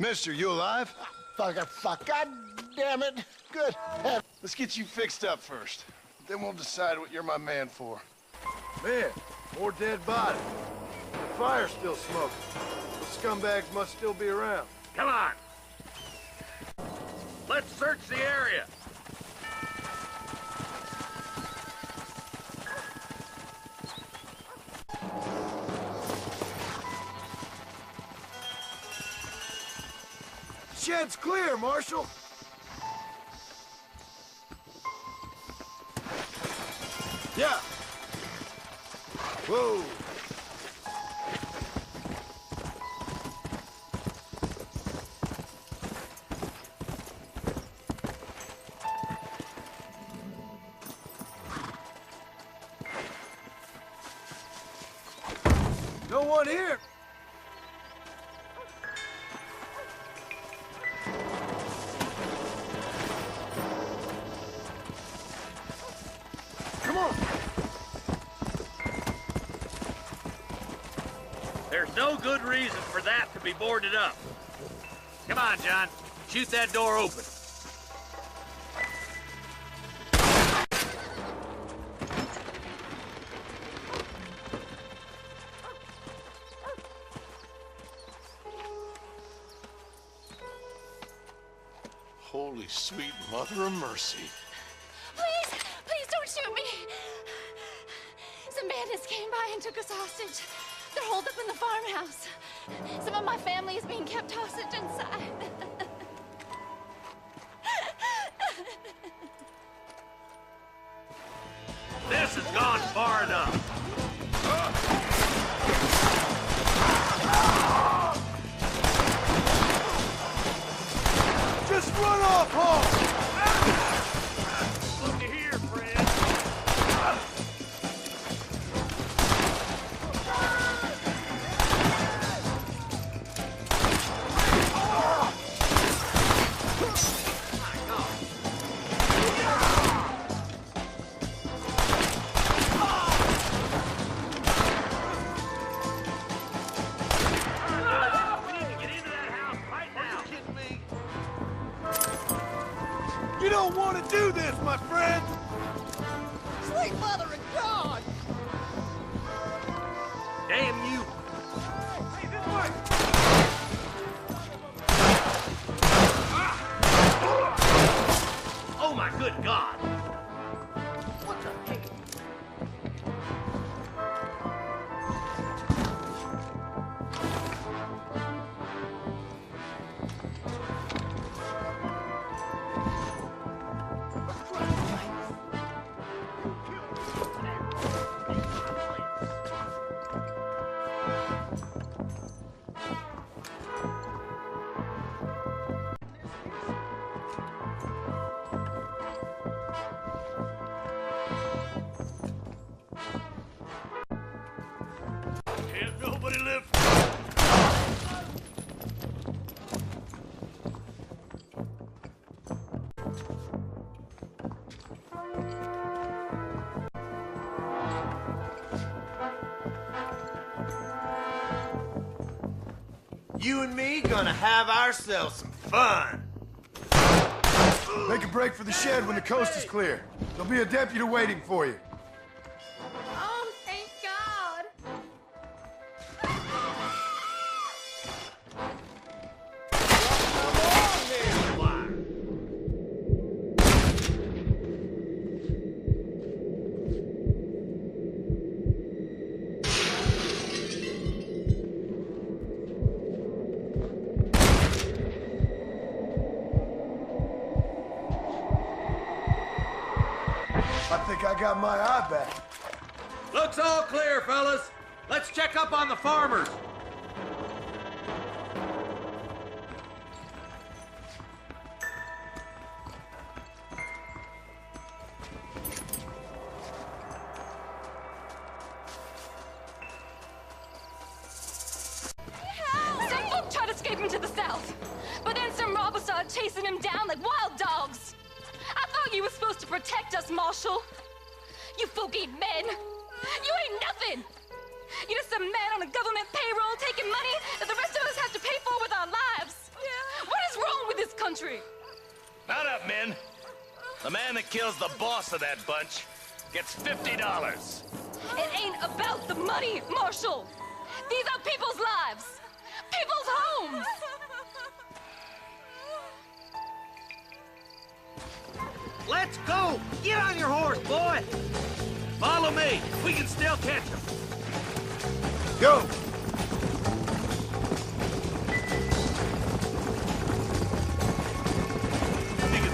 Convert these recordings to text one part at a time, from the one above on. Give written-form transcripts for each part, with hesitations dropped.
Mister, you alive? Fuck, God damn it. Good heavens. Let's get you fixed up first. Then we'll decide what you're my man for. Man, more dead bodies. The fire's still smoking. Those scumbags must still be around. Come on. Let's search the area. Shed's clear, Marshal. Yeah. Whoa. No one here. Come on. There's no good reason for that to be boarded up. Come on, John. Shoot that door open. Holy sweet mother of mercy. Please don't shoot me. Some bandits came by and took us hostage. They're holed up in the farmhouse. Some of my family is being kept hostage inside. This has gone far enough. Just run off, Hawk! Look here, friend. You don't want to do this, my friend! Sweet mother of God! Damn you. Hey, this way! Oh my good God. What the heck? Can't nobody live. You and me gonna have ourselves some fun. Make a break for the shed when the coast is clear. There'll be a deputy waiting for you. Oh, thank God. I think I got my eye back. Looks all clear, fellas. Let's check up on the farmers. Some folk tried escaping to the south, but then some robbers started chasing him down like wild dogs. I thought you were supposed to protect us, Marshal. You folk ain't men. You ain't nothing. You're just some man on a government payroll taking money that the rest of us have to pay for with our lives. Yeah. with this country? Mount up, men. The man that kills the boss of that bunch gets $50. It ain't about the money, Marshal. These are people's lives, people's homes. Let's go! Get on your horse, boy! Follow me. We can still catch him. Go!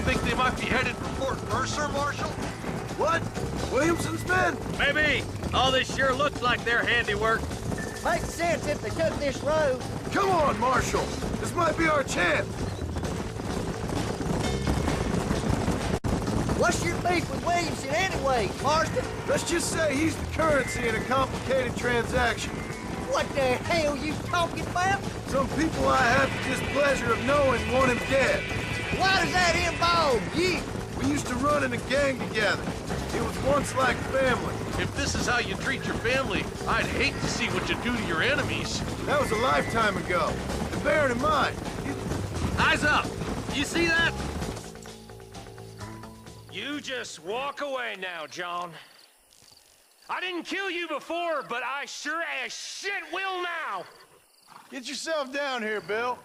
Think they might be headed for Fort Mercer, Marshal? What? Williamson's men? Maybe. All this sure looks like their handiwork. Makes sense if they took this road. Come on, Marshal! This might be our chance! What's your beef with Williamson anyway, Marston? Let's just say he's the currency in a complicated transaction. What the hell you talking about? Some people I have the displeasure of knowing want him dead. Why does that involve you? We used to run in a gang together. It was once like family. If this is how you treat your family, I'd hate to see what you do to your enemies. That was a lifetime ago. And bear it in mind, Eyes up! You see that? You just walk away now, John. I didn't kill you before, but I sure as shit will now. get yourself down here, Bill.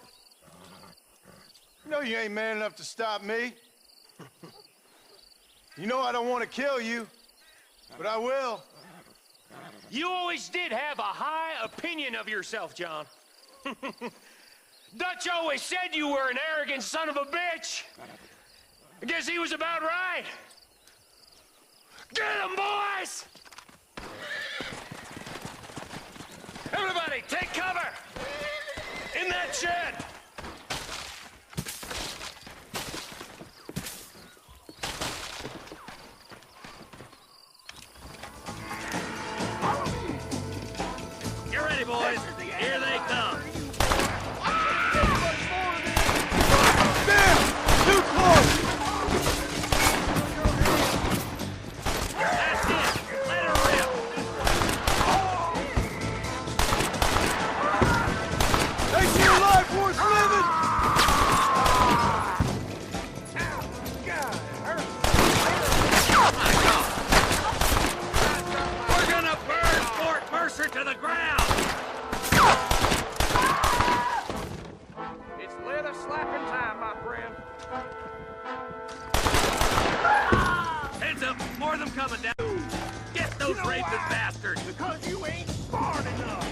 You know you ain't man enough to stop me. You know I don't want to kill you, but I will. You always did have a high opinion of yourself, John. Dutch always said you were an arrogant son of a bitch. I guess he was about right. Get him, boys! Everybody, take cover! In that shed! Get ready, boys. Here they come. Too close! That's it. Let her rip. They see your life worth living! We're gonna burn Fort Mercer to the ground. It's leather slapping time, my friend. Heads up. More of them coming down. Get those rapist bastards. Because you ain't smart enough.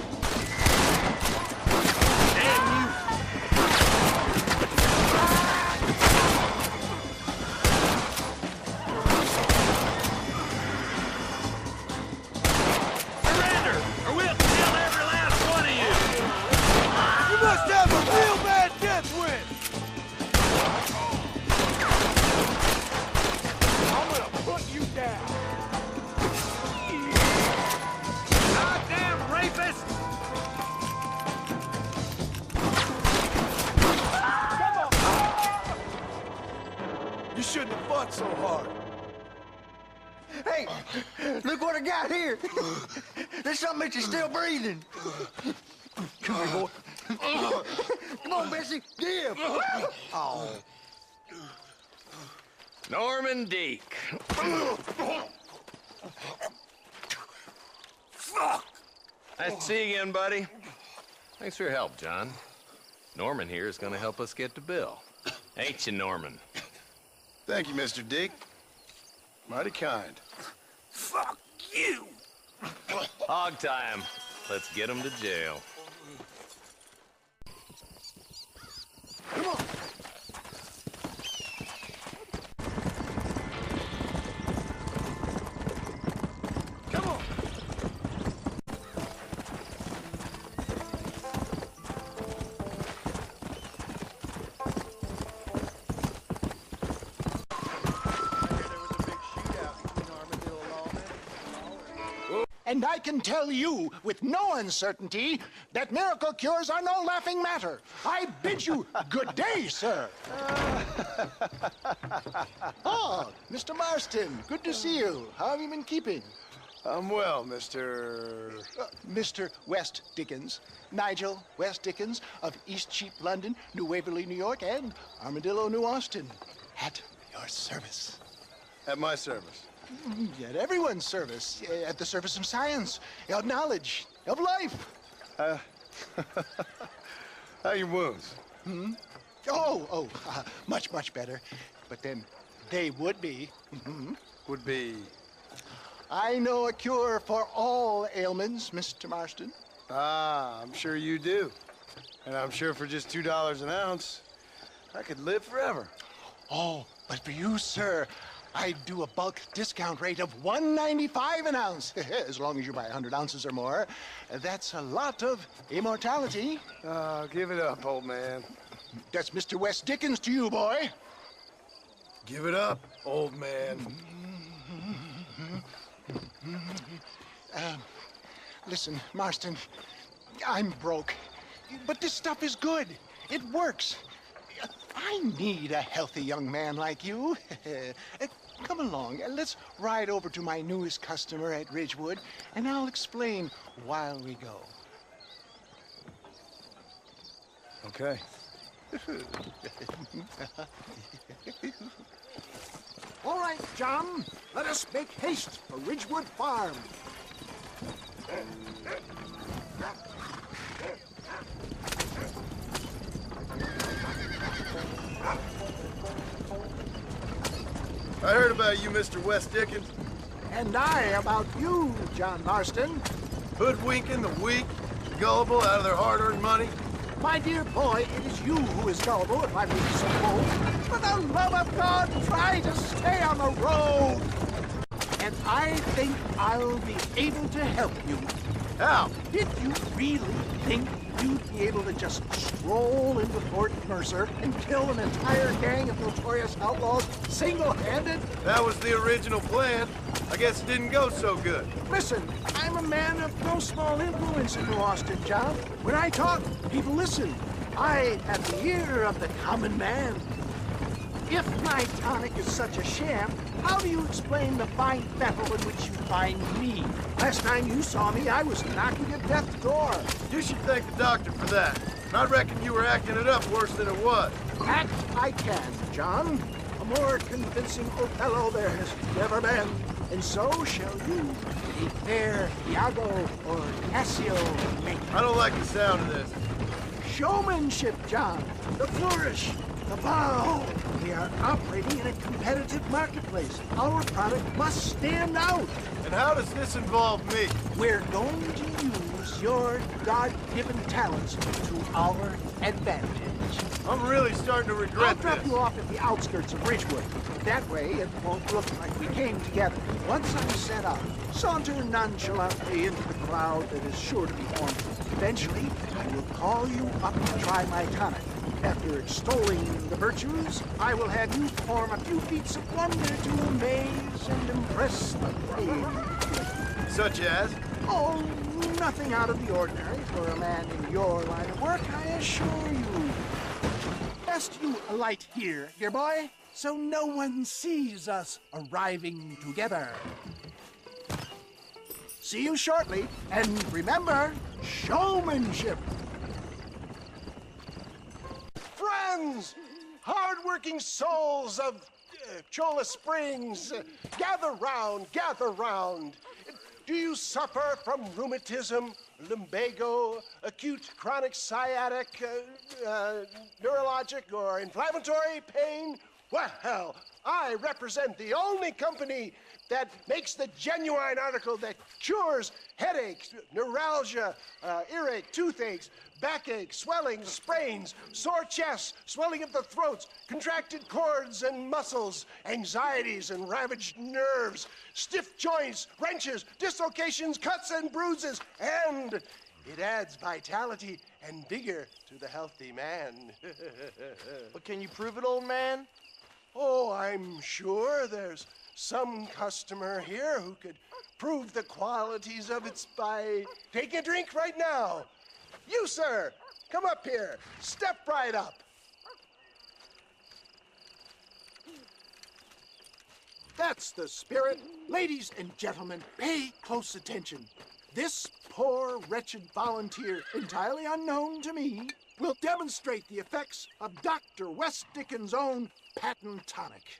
Damn you. Surrender, or we'll kill every last one of you. You must have a real bad death wish! I'm gonna put you down. Goddamn rapist! You shouldn't have fought so hard. Hey, look what I got here. There's something that you're still breathing. Come here, boy. Come on, Bessie, give. Oh. Norman Deek. Nice to see you again, buddy. Thanks for your help, John. Norman here is gonna help us get to Bill. Ain't you, Norman? Thank you, Mr. Dick. Mighty kind. Fuck you. Hog time. Let's get him to jail. Come on! Come on! And I can tell you with no uncertainty that miracle cures are no laughing matter. I bid you good day, sir. Oh, Mr. Marston, good to see you. How have you been keeping? I'm well, Mr. Mr. West Dickens. Nigel West Dickens of East Cheap, London, New Waverly, New York, and Armadillo, New Austin. At your service. At my service. At everyone's service. At the service of science, of knowledge, of life. How are your wounds? Much, much better. But then they would be. Would be... I know a cure for all ailments, Mr. Marston. Ah, I'm sure you do. And I'm sure for just $2 an ounce, I could live forever. Oh, but for you, sir, I'd do a bulk discount rate of $1.95 an ounce. As long as you buy 100 ounces or more. That's a lot of immortality. Give it up, old man. That's Mr. West Dickens to you, boy. Give it up, old man. Listen, Marston, I'm broke. But this stuff is good. It works. I need a healthy young man like you. Come along, let's ride over to my newest customer at Ridgewood, and I'll explain while we go. Okay. All right, John, let us make haste for Ridgewood Farm. I heard about you, Mr. West Dickens. And I about you, John Marston. Hoodwinking the weak, the gullible out of their hard-earned money. My dear boy, it is you who is gullible, if I may be so bold. For the love of God, try to stay on the road. And I think I'll be able to help you. How? Did you really think you'd be able to just stroll into Fort Mercer and kill an entire gang of notorious outlaws single-handed? That was the original plan. I guess it didn't go so good. Listen, I'm a man of no small influence in New Austin, John. When I talk, people listen. I have the ear of the common man. If my tonic is such a sham, how do you explain the fine battle in which you find me? Last time you saw me, I was knocking at death's door. You should thank the doctor for that. I reckon you were acting it up worse than it was. Act I can, John. A more convincing Othello there has never been. And so shall you, a fair Iago or Cassio make. I don't like the sound of this. Showmanship, John. The flourish, the bow. We are operating in a competitive marketplace. Our product must stand out. And how does this involve me? We're going to use your God-given talents to our advantage. I'm really starting to regret I'll drop this. you off at the outskirts of Ridgewood. That way, it won't look like we came together. Once I'm set up, saunter nonchalantly into the crowd that is sure to be formed. Eventually, I will call you up to try my tonic. After extolling the virtues, I will have you perform a few feats of wonder to amaze and impress the brave. Such as? Oh, nothing out of the ordinary for a man in your line of work, I assure you. Best you alight here, dear boy, so no one sees us arriving together. See you shortly, and remember, showmanship. Friends, hard-working souls of Cholla Springs, gather round, gather round. Do you suffer from rheumatism, lumbago, acute chronic sciatic, neurologic, or inflammatory pain? Well, I represent the only company that makes the genuine article that cures headaches, neuralgia, earache, toothaches, backache, swelling, sprains, sore chests, swelling of the throats, contracted cords and muscles, anxieties and ravaged nerves, stiff joints, wrenches, dislocations, cuts and bruises, and it adds vitality and vigor to the healthy man. But can you prove it, old man? Oh, I'm sure there's some customer here who could prove the qualities of it by taking a drink right now. You, sir, come up here. Step right up. That's the spirit. Ladies and gentlemen, pay close attention. This poor, wretched volunteer, entirely unknown to me, will demonstrate the effects of Dr. West Dickens' own patent tonic.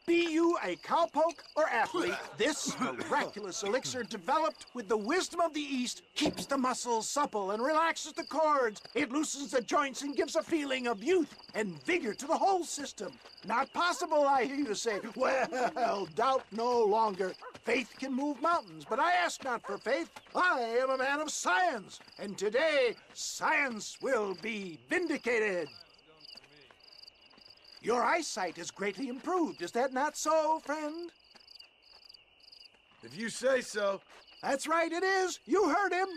Be you a cowpoke or athlete, this miraculous elixir developed with the wisdom of the East keeps the muscles supple and relaxes the cords. It loosens the joints and gives a feeling of youth and vigor to the whole system. Not possible, I hear you say. Well, doubt no longer. Faith can move mountains, but I ask not for faith. I am a man of science, and today science will be vindicated. Your eyesight has greatly improved. Is that not so, friend? If you say so. That's right, it is. You heard him.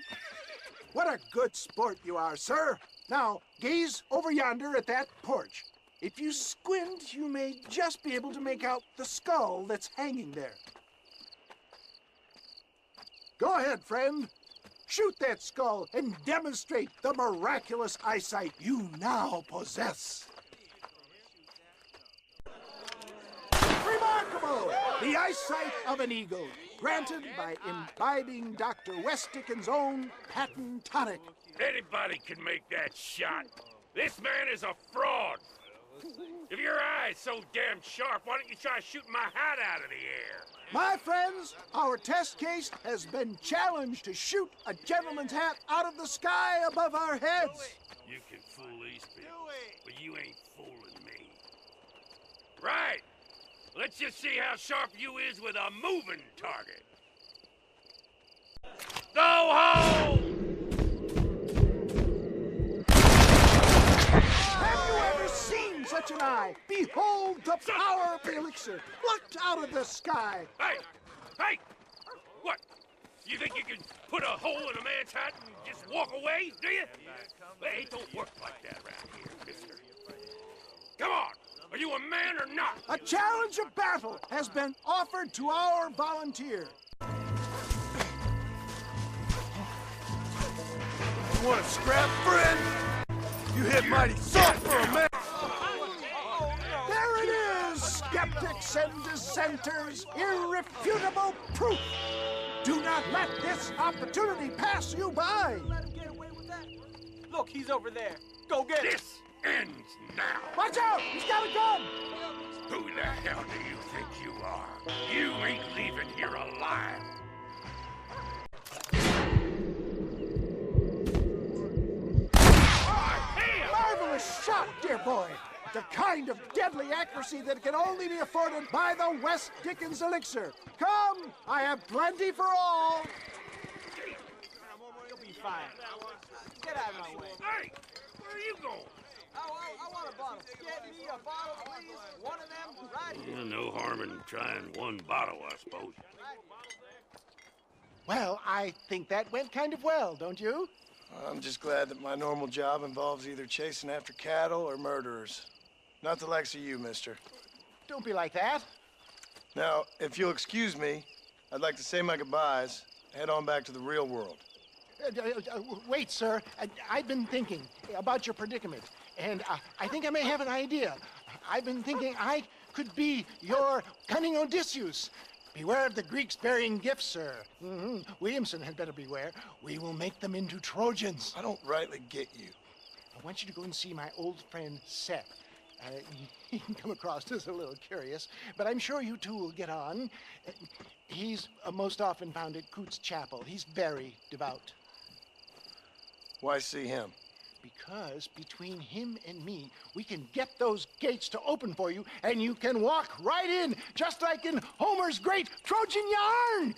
What a good sport you are, sir. Now, gaze over yonder at that porch. If you squint, you may just be able to make out the skull that's hanging there. Go ahead, friend. Shoot that skull and demonstrate the miraculous eyesight you now possess. Remarkable! The eyesight of an eagle, granted by imbibing Dr. West Dickens' own patent tonic. Anybody can make that shot. This man is a fraud. If your eye's so damn sharp, why don't you try shooting my hat out of the air? My friends, our test case has been challenged to shoot a gentleman's hat out of the sky above our heads. You can fool these people, but you ain't fooling me. Right. Let's just see how sharp you is with a moving target. Go home! Have you ever seen such an eye? Behold the power of the elixir, plucked out of the sky. Hey! Hey! What? You think you can put a hole in a man's hat and just walk away, do you? Hey, it don't work like that around here, mister. Come on! Are you a man or not? A challenge of battle has been offered to our volunteer. You want to scrap, friend? You hit mighty soft for a man. There it is, skeptics and dissenters, irrefutable proof. Do not let this opportunity pass you by. Let him get away with that. Look, he's over there. Go get him. This ends now. Watch out! He's got a gun! Who the hell do you think you are? You ain't leaving here alive. Marvelous shot, dear boy. The kind of deadly accuracy that can only be afforded by the West Dickens elixir. Come, I have plenty for all. You'll be fine. Get out of my way. Hey, where are you going? I want a bottle. Get me a bottle, please. One of them right here. No harm in trying one bottle, I suppose. Well, I think that went kind of well, don't you? I'm just glad that my normal job involves either chasing after cattle or murderers. Not the likes of you, mister. Don't be like that. Now, if you'll excuse me, I'd like to say my goodbyes, head on back to the real world. Wait, sir. I've been thinking about your predicament, and I think I may have an idea. I've been thinking I could be your cunning Odysseus. Beware of the Greeks bearing gifts, sir. Williamson had better beware. We will make them into Trojans. I don't rightly get you. I want you to go and see my old friend Seth. He can come across as a little curious, but I'm sure you two will get on. He's most often found at Coots Chapel. He's very devout. Why see him? Because between him and me, we can get those gates to open for you, and you can walk right in, just like in Homer's great Trojan yarn!